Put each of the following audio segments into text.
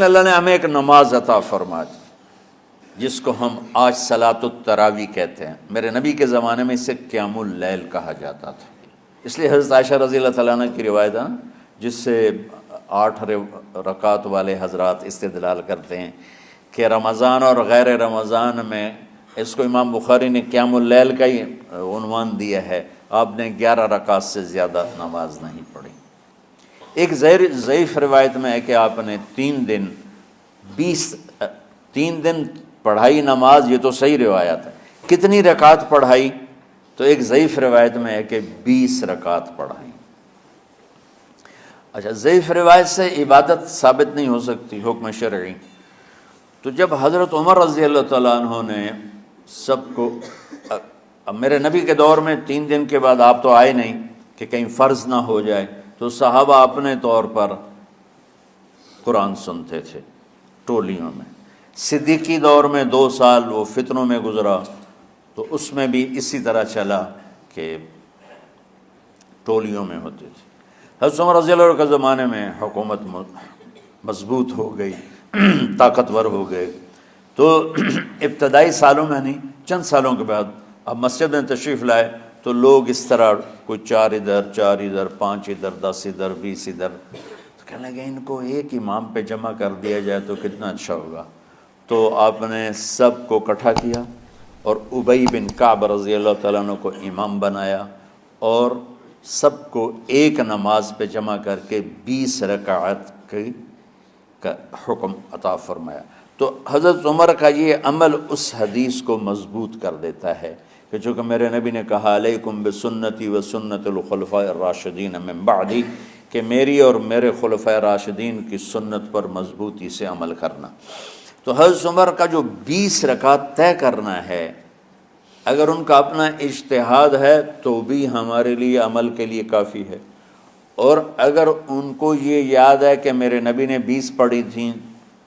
اللہ نے ہمیں ایک نماز عطا فرما دی جس کو ہم آج صلاۃ التراویح کہتے ہیں۔ میرے نبی کے زمانے میں اسے قیام اللیل کہا جاتا تھا، اس لیے حضرت عائشہ رضی اللہ تعالیٰ عنہ کی روایت ہے جس سے 8 رکعت والے حضرات استدلال کرتے ہیں کہ رمضان اور غیر رمضان میں اس کو امام بخاری نے قیام اللیل کا ہی عنوان دیا ہے، آپ نے 11 رکعت سے زیادہ نماز نہیں پڑھی۔ ایک ضعیف روایت میں ہے کہ آپ نے 3 دن پڑھائی نماز، یہ تو صحیح روایت ہے۔ کتنی رکعت پڑھائی؟ تو ایک ضعیف روایت میں ہے کہ 20 رکعت پڑھائی۔ اچھا، ضعیف روایت سے عبادت ثابت نہیں ہو سکتی حکم شرعی، تو جب حضرت عمر رضی اللہ تعالیٰ عنہ نے سب کو، اب میرے نبی کے دور میں 3 دن کے بعد آپ تو آئے نہیں کہ کہیں فرض نہ ہو جائے، تو صحابہ اپنے طور پر قرآن سنتے تھے ٹولیوں میں۔ صدیقی دور میں 2 سال وہ فتنوں میں گزرا، تو اس میں بھی اسی طرح چلا کہ ٹولیوں میں ہوتے تھے۔ حضرت عمر رضی اللہ عنہ کے زمانے میں حکومت مضبوط ہو گئی، طاقتور ہو گئے، تو ابتدائی سالوں میں نہیں، چند سالوں کے بعد اب مسجد میں تشریف لائے تو لوگ اس طرح کوئی 4 ادھر 4 ادھر 5 ادھر 10 ادھر 20 ادھر، تو کہنے لگے ان کو ایک امام پہ جمع کر دیا جائے تو کتنا اچھا ہوگا۔ تو آپ نے سب کو اکٹھا کیا اور ابی بن کعب رضی اللہ تعالیٰ عنہ کو امام بنایا اور سب کو ایک نماز پہ جمع کر کے 20 رکعت کا حکم عطا فرمایا۔ تو حضرت عمر کا یہ عمل اس حدیث کو مضبوط کر دیتا ہے کہ چونکہ میرے نبی نے کہا علیکم بسنتی و سنت الخلفاء الراشدین من بعدی، کہ میری اور میرے خلفاء راشدین کی سنت پر مضبوطی سے عمل کرنا۔ تو حضرت عمر کا جو 20 رکعت طے کرنا ہے، اگر ان کا اپنا اجتہاد ہے تو بھی ہمارے لیے عمل کے لیے کافی ہے، اور اگر ان کو یہ یاد ہے کہ میرے نبی نے 20 پڑھی تھیں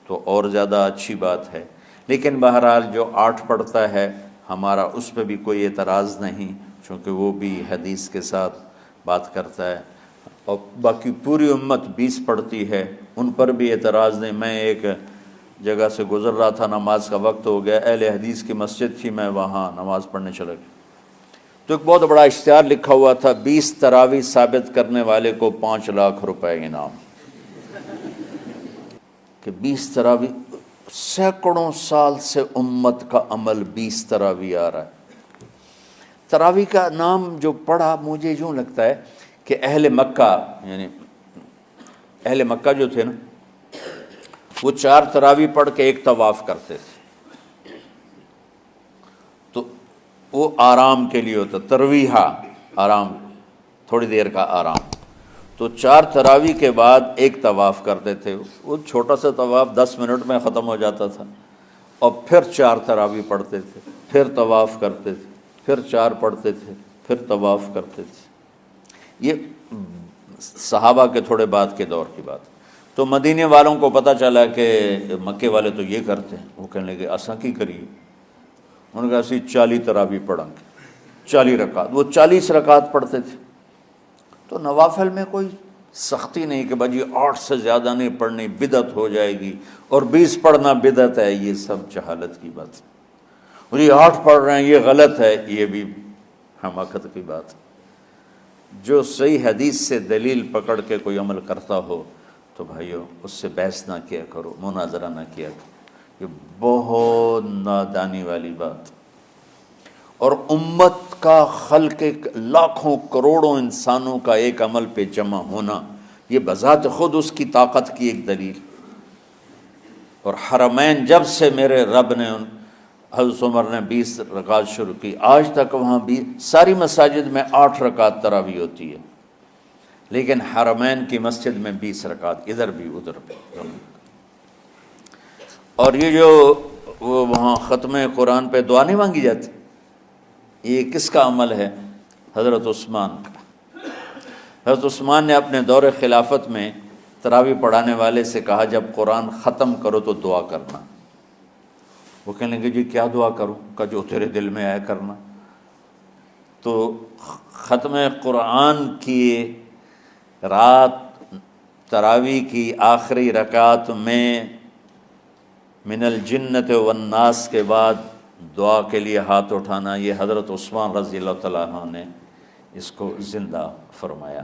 تو اور زیادہ اچھی بات ہے۔ لیکن بہرحال جو 8 پڑھتا ہے ہمارا اس پہ بھی کوئی اعتراض نہیں، چونکہ وہ بھی حدیث کے ساتھ بات کرتا ہے، اور باقی پوری امت 20 پڑھتی ہے ان پر بھی اعتراض نہیں۔ میں ایک جگہ سے گزر رہا تھا، نماز کا وقت ہو گیا، اہل حدیث کی مسجد تھی، میں وہاں نماز پڑھنے چلا گیا تو ایک بہت بڑا اشتہار لکھا ہوا تھا، 20 تراویح ثابت کرنے والے کو 5 لاکھ روپے انعام۔ کہ 20 تراویح، سینکڑوں سال سے امت کا عمل 20 تراویح آ رہا ہے۔ تراویح کا نام جو پڑھا مجھے یوں لگتا ہے کہ اہل مکہ، یعنی اہل مکہ جو تھے نا، وہ 4 تراویح پڑھ کے ایک طواف کرتے تھے، تو وہ آرام کے لیے ہوتا، ترویحہ آرام، تھوڑی دیر کا آرام، تو 4 تراویح کے بعد ایک طواف کرتے تھے۔ وہ چھوٹا سا طواف 10 منٹ میں ختم ہو جاتا تھا، اور پھر 4 تراویح پڑھتے تھے، پھر طواف کرتے تھے، پھر 4 پڑھتے تھے، پھر طواف کرتے تھے۔ یہ صحابہ کے تھوڑے بعد کے دور کی بات۔ تو مدینے والوں کو پتہ چلا کہ مکے والے تو یہ کرتے ہیں، وہ کہنے لگے اساں کی کریے؟ انہوں نے کہا اسی 40 تراویح پڑھیں گے، 40 رکعت، وہ 40 رکعت پڑھتے تھے۔ تو نوافل میں کوئی سختی نہیں کہ بھائی 8 سے زیادہ نہیں پڑھنی، بدعت ہو جائے گی، اور 20 پڑھنا بدعت ہے، یہ سب جہالت کی بات ہے۔ اور یہ 8 پڑھ رہے ہیں یہ غلط ہے، یہ بھی حماقت کی بات ہے۔ جو صحیح حدیث سے دلیل پکڑ کے کوئی عمل کرتا ہو تو بھائیو اس سے بحث نہ کیا کرو، مناظرہ نہ کیا کرو، یہ بہت نادانی والی بات۔ اور امت کا خلق، لاکھوں کروڑوں انسانوں کا ایک عمل پہ جمع ہونا، یہ بذات خود اس کی طاقت کی ایک دلیل۔ اور حرمین جب سے میرے رب نے، حضرت عمر نے 20 رکعت شروع کی، آج تک وہاں بھی ساری مساجد میں 8 رکعت تراویح ہوتی ہے، لیکن حرمین کی مسجد میں 20 رکعت، ادھر بھی ادھر بھی۔ اور یہ جو وہ وہاں ختم قرآن پہ دعا نہیں مانگی جاتی، یہ کس کا عمل ہے؟ حضرت عثمان کا۔ حضرت عثمان نے اپنے دور خلافت میں تراویح پڑھانے والے سے کہا جب قرآن ختم کرو تو دعا کرنا۔ وہ کہنے لگے جی کیا دعا کروں؟ کہ جو تیرے دل میں آئے کرنا۔ تو ختم قرآن کی رات تراویح کی آخری رکعت میں من الجنت والناس کے بعد دعا کے لیے ہاتھ اٹھانا، یہ حضرت عثمان رضی اللہ تعالیٰ عنہ نے اس کو زندہ فرمایا۔